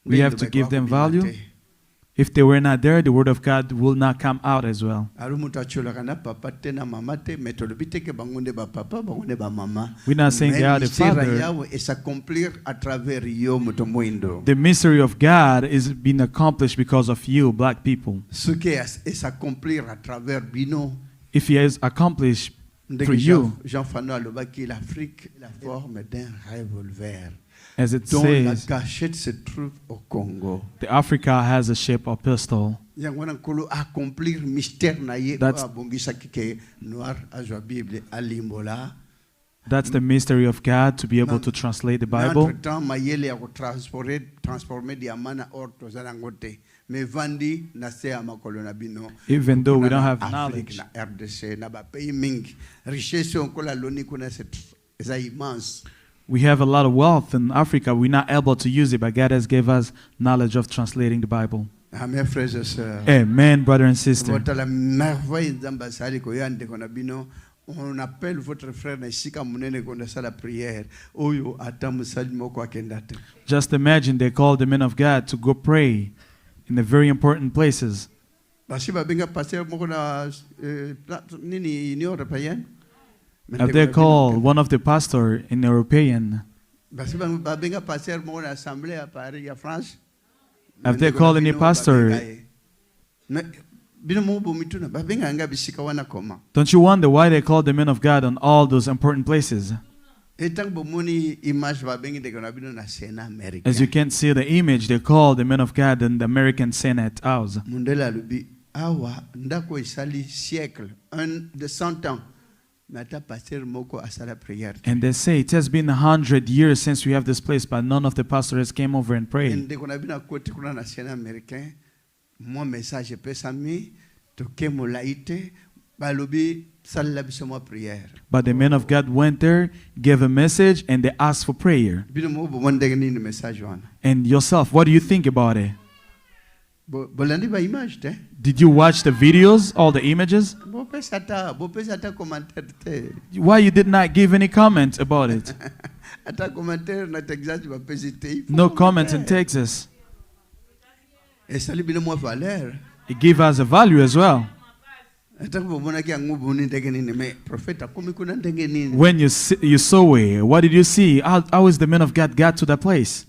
Speaker 2: We have to give them value. If they were not there, the word of God will not come out as well. We're not saying they are the Father. The mystery of God is being accomplished because of you, black people. If he is accomplished through you, as it says, the Africa has a shape of pistol. That's the mystery of God, to be able to translate the Bible. Even though we don't have knowledge, we have a lot of wealth in Africa. We're not able to use it, but God has given us knowledge of translating the Bible.
Speaker 1: Amen, frères et sœurs.
Speaker 2: Amen, brother and sister.
Speaker 1: On appelle votre frère la prière.
Speaker 2: Just imagine they called the men of God to go pray in the very important places. Have they called one of the pastors in European? Have they called any pastor? Don't you wonder why they called the men of God on all those important places? As you can see the image, they called the men of God in the American Senate House. And they say it has been 100 years since we have this place, but none of the pastors came over and prayed. But the men of God went there, gave a message, and they asked for prayer. And yourself, what do you think about it? Did you watch the videos, all the images? Why you did not give any comment about it? No comment in Texas. It gives us a value as well. When you saw it, what did you see? How is the man of God got to that place?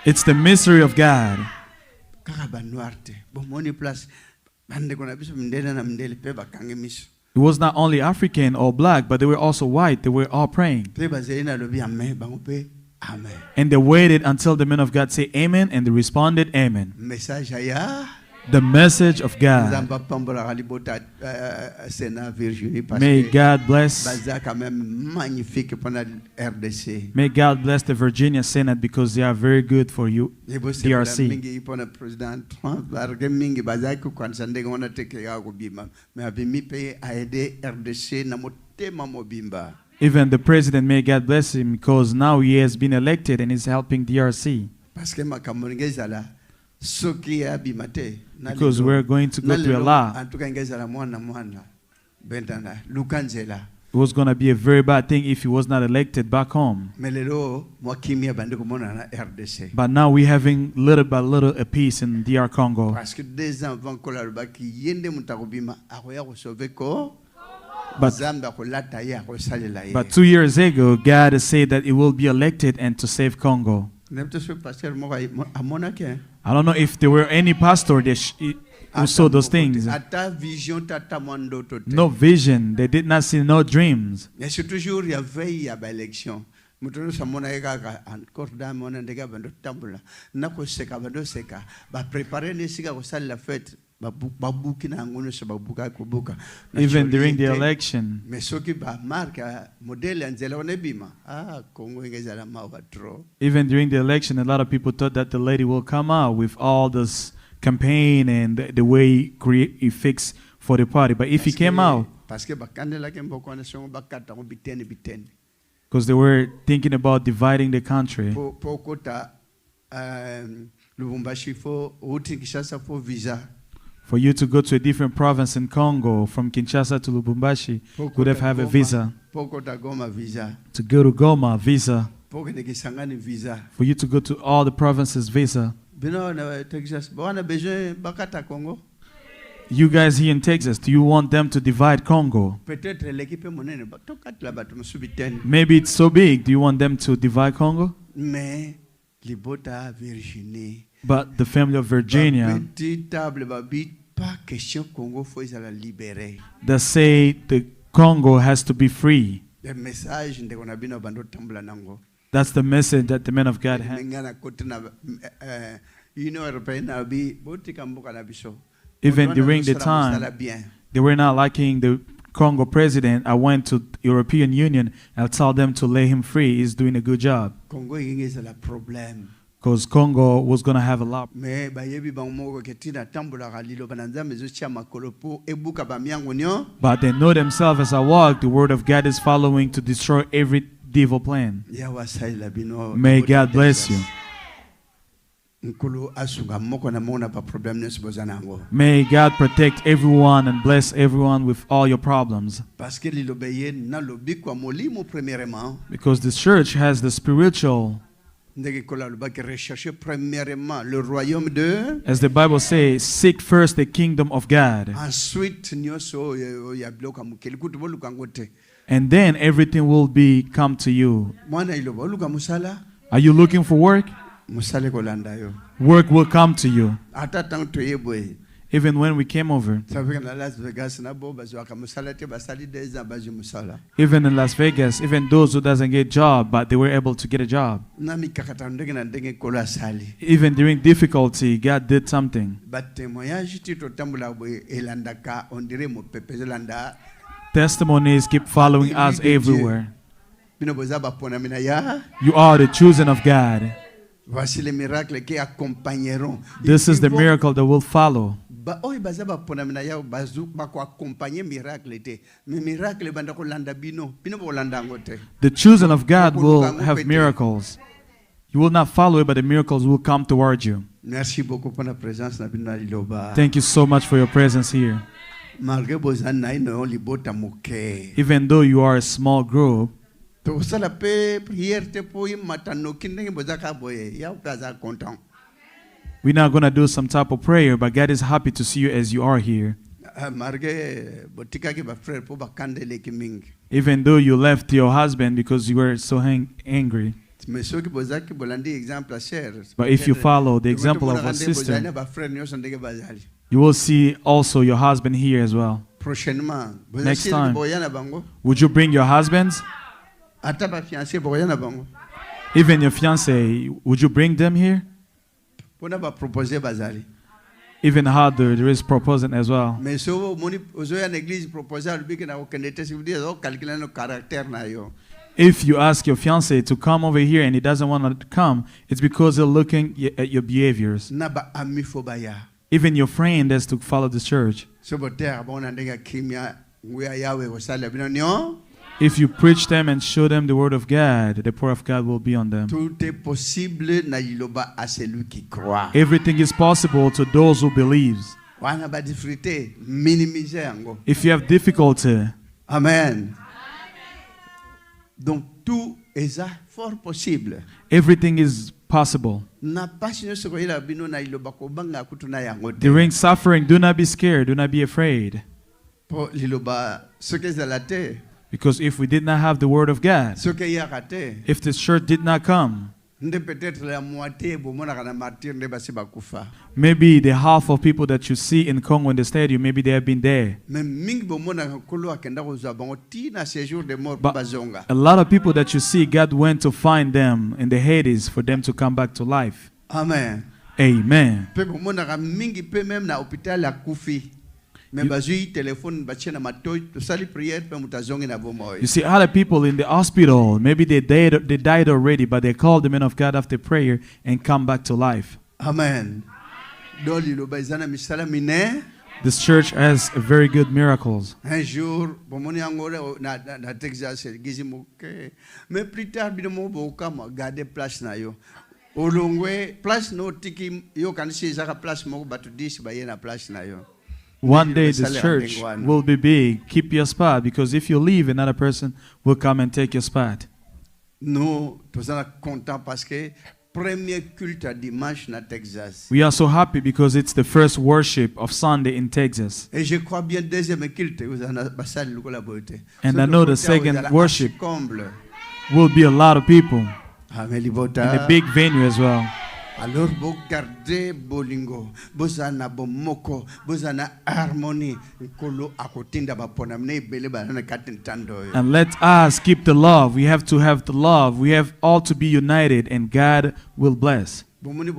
Speaker 2: It's the mystery of God. It was not only African or black, but they were also white. They were all praying. And they waited until the men of God say amen, and they responded amen. The message of God. May God bless. May God bless the Virginia Senate, because they are very good for you, DRC. Even the president, may God bless him, because now he has been elected and is helping DRC. Because we're going to go through a lot. It was going to be a very bad thing if he was not elected back home. But now we're having little by little a peace in DR Congo. But 2 years ago, God has said that it will be elected and to save Congo. I don't know if there were any pastor who saw those things. No vision. They did not see no dreams. Even during the election, a lot of people thought that the lady will come out with all this campaign and the way he fixed for the party. But if he came out,
Speaker 1: parce que bakandela ke mboko na songo bakata ngo bitene bitene.
Speaker 2: Because they were thinking about dividing the country.
Speaker 1: Pour kota Lubumbashi fo uti Kinshasa fo visa.
Speaker 2: For you to go to a different province in Congo, from Kinshasa to Lubumbashi, you would have a visa.
Speaker 1: Pour kota Goma visa.
Speaker 2: To go to Goma, visa.
Speaker 1: Pour que Kisangani visa.
Speaker 2: For you to go to all the provinces, visa.
Speaker 1: Bino na Texas, on a besoin bakata Congo.
Speaker 2: You guys here in Texas, do you want them to divide Congo?
Speaker 1: Peut-être l'équipe monene batokat la bato subitaine.
Speaker 2: Maybe it's so big. Do you want them to divide Congo?
Speaker 1: Mais libota Virginie.
Speaker 2: But the family of Virginia,
Speaker 1: petite table babi pas question Congo faut ils la libérer.
Speaker 2: They say the Congo has to be free.
Speaker 1: Le message ndeko na bino bando tambula nango.
Speaker 2: That's the message that the men of God had.
Speaker 1: Ngana kotuna Union Européenne na bi botika mboka na biso.
Speaker 2: Even during the time they were not liking the Congo president, I went to the European Union and I told them to let him free. He's doing a good job.
Speaker 1: Congo is a problem.
Speaker 2: Because Congo was going to have a lot.
Speaker 1: But they
Speaker 2: know themselves as I walk, the word of God is following to destroy every evil plan. May God bless you. May God protect everyone and bless everyone with all your problems. Because the church has the spiritual. As the Bible says, seek first the kingdom of God. And then everything will come to you. Are you looking for work? Work will come to you. Even when we came over. Even in Las Vegas, even those who doesn't get a job, but they were able to get a job. Even during difficulty, God did something. Testimonies keep following us everywhere. You are the chosen of God. This is the miracle that will follow. The chosen of God will have miracles. You will not follow it, but the miracles will come towards you. Thank you so much for your presence here. Even though you are a small group, we're not going to do some type of prayer, but God is happy to see you as you are here. Even though you left your husband because you were so angry. But if you follow the example of a sister, you will see also your husband here as well. Next time, would you bring your husbands? Even your fiancé, would you bring them here? Even harder, there is proposing as well. If you ask your fiancé to come over here and he doesn't want to come, it's because they're looking at your behaviors. Even your friend has to follow the church. If you preach them and show them the word of God, the power of God will be on them. Everything is possible to those who believe. If you have difficulty,
Speaker 1: amen. Donc tout est fort possible.
Speaker 2: Everything is possible. During suffering, do not be scared, do not be afraid. Because if we did not have the word of God, if this church did not come, maybe the half of people that you see in Congo in the stadium, maybe they have been there. But a lot of people that you see, God went to find them in the Hades for them to come back to life.
Speaker 1: Amen.
Speaker 2: Amen. You see other people in the hospital, maybe they died already, but they called the men of God after prayer and come back to life.
Speaker 1: Amen.
Speaker 2: This church has very good miracles.
Speaker 1: Un jour, bomoni angole na Texas gizi moke. Mais plus tard binomo boka ma garder place na yo. Olongwe place no tiki yo kanisi zaka place mo batu 10 ba ye na place na yo.
Speaker 2: One day this church will be big. Keep your spot, because if you leave, another person will come and take your spot.
Speaker 1: Nous sommes contents parce que premier culte à dimanche na Texas.
Speaker 2: We are so happy because it's the first worship of Sunday in Texas.
Speaker 1: Et je crois bien deuxième culte vous en bassal la beauté.
Speaker 2: And I know the second worship will be a lot of people in a big venue as well.
Speaker 1: Alors vous gardez bolingo, bozana bomoko, bozana harmonie, kolo akotinda bapona mne bele banana katentando.
Speaker 2: And let us keep the love. We have to have the love. We have all to be united, and God will bless.
Speaker 1: You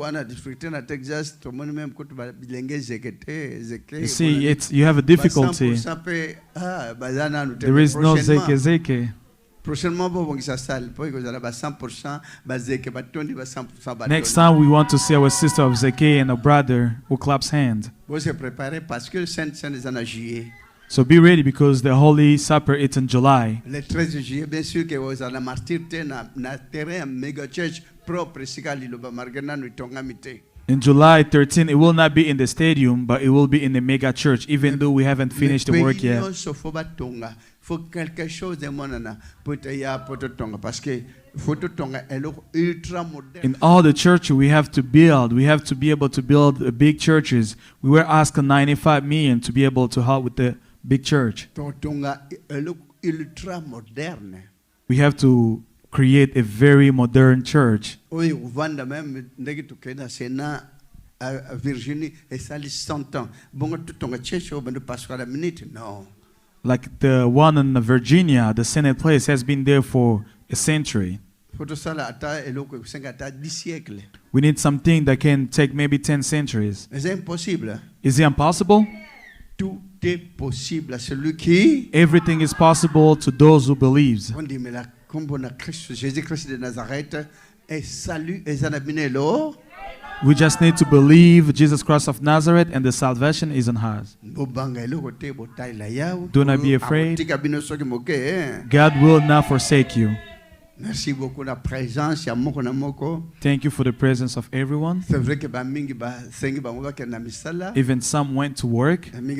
Speaker 2: see, you have a difficulty. There is no zeke zeke. Next time we want to see our sister of Zeke and a brother who claps hands. So be ready, because the Holy Supper is in July. In July 13, it will not be in the stadium, but it will be in the mega church, even though we haven't finished the work yet. In all the churches we have to build, we have to be able to build big churches. We were asking 95 million to be able to help with the big church. We have to create a very modern church. Like the one in Virginia, the Senate place has been there for a century. We need something that can take maybe 10 centuries. Is it impossible? Everything is possible to those who believe. We just need to believe Jesus Christ of Nazareth, and the salvation is in us. Do not be afraid. God will not forsake you. Thank you for the presence of everyone. Even some went to work. And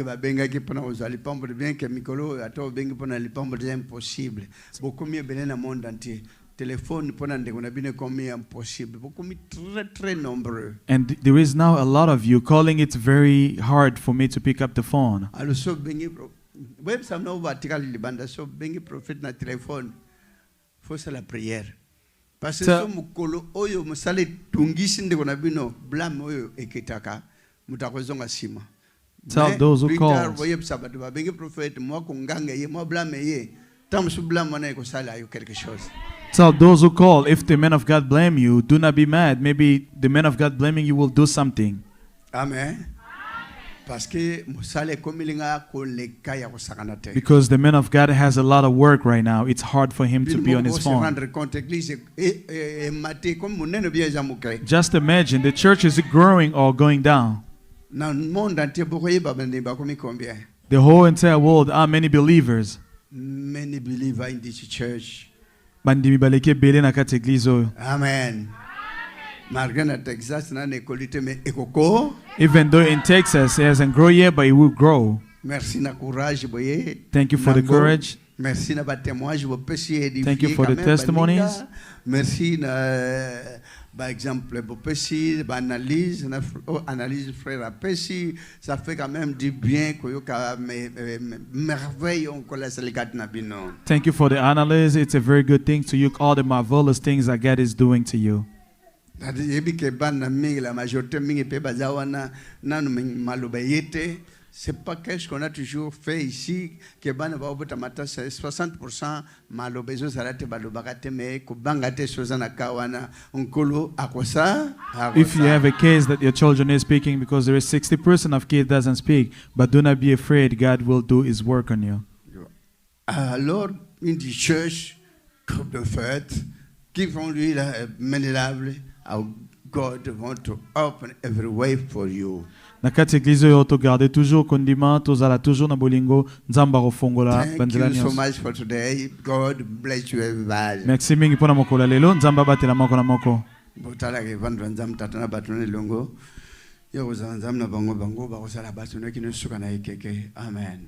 Speaker 2: there is now a lot of you calling it very hard for me to pick up the phone. Tell those who call. Tell those who call, if the men of God blame you, do not be mad. Maybe the men of God blaming you will do something.
Speaker 1: Amen.
Speaker 2: Because the man of God has a lot of work right now. It's hard for him to be on his phone. Just imagine, the church is growing or going down. The whole entire world are many believers.
Speaker 1: Many believers in this church.
Speaker 2: Amen. Even though in Texas it hasn't grown yet, but it will grow. Thank you for the courage. Thank you for the testimonies.
Speaker 1: Par exemple, analyse frère Apesi, ça fait quand même du bien merveille on connaît les gars nabino.
Speaker 2: Thank you for the analysis. It's a very good thing to you. All the marvelous things that God is doing to you.
Speaker 1: La majorité mingi pe bazawana nanu malobayete. C'est pas quelque chose qu'on a toujours fait ici, que bana ba obota mata 60% malobezo salate balobakate me ko bangate sozana kawana onkolo akosa.
Speaker 2: If you have a case that your children is speaking, because there is 60% of kids doesn't speak, but do not be afraid, God will do his work on you.
Speaker 1: Alors, in the church, groupe de fête, qui vont lui la ménérable, how God want to open every way for you.
Speaker 2: Na kati église yo to garder toujours condiment, to zala toujours na bolingo, nzamba rofongola
Speaker 1: Thank
Speaker 2: banzela
Speaker 1: you so
Speaker 2: nyonso.
Speaker 1: much for today. God bless you everybody.
Speaker 2: Merci mingi pona mokolo lelo, nzamba batela moko na moko.
Speaker 1: Botala ke vandwa nzam tatana batune longo. Yo uzanzam na bango bango ba kusala batune kinu suka na ikeke. Amen.